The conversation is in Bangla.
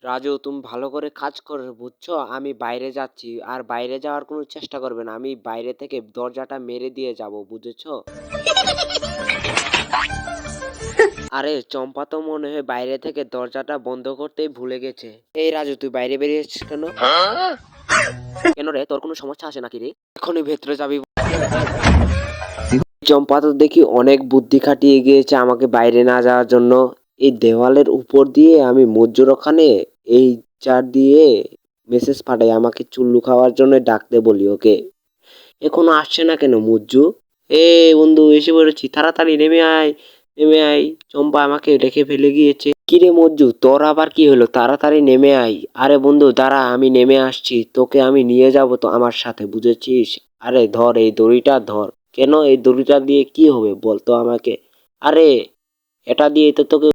রাজু, তুমি ভালো করে কাজ করো, বুঝছো? আমি বাইরে যাচ্ছি, আর বাইরে যাওয়ার কোনো চেষ্টা করবে না। আমি বাইরে থেকে দরজাটা মেরে দিয়ে যাব, বুঝেছো? আরে চম্পা তো মনে হয় বাইরে থেকে দরজাটা বন্ধ করতেই ভুলে গেছে। এই রাজু, তুই বাইরে বেরিয়েছিস কেন? কেন রে, তোর কোনো সমস্যা আছে নাকি রে? এখনই ভেতরে যাবি? চম্পা তো দেখি অনেক বুদ্ধি খাটিয়ে গিয়েছে আমাকে বাইরে না যাওয়ার জন্য। এই দেওয়ালের উপর দিয়ে আমি মজ্জুর ওখানে এই চার দিয়ে মেসেজ পাঠাই আমাকে চুল্লু খাওয়ার জন্য ডাকতে বলি ওকে। এখনো আসছে না কেন মজ্জু? এ বন্ধু, এসে পড়েছি, তাড়াতাড়ি নেমে আয়, নেমে আয়। চম্পা আমাকে রেখে ফেলে গিয়েছে। কিরে মজ্জু, তোর আবার কি হলো? তাড়াতাড়ি নেমে আয়। আরে বন্ধু দাঁড়া, আমি নেমে আসছি, তোকে আমি নিয়ে যাব তো আমার সাথে, বুঝেছিস? আরে ধর, এই দড়িটা ধর। কেন, এই দড়িটা দিয়ে কি হবে বলতো আমাকে? আরে এটা দিয়ে তো তোকে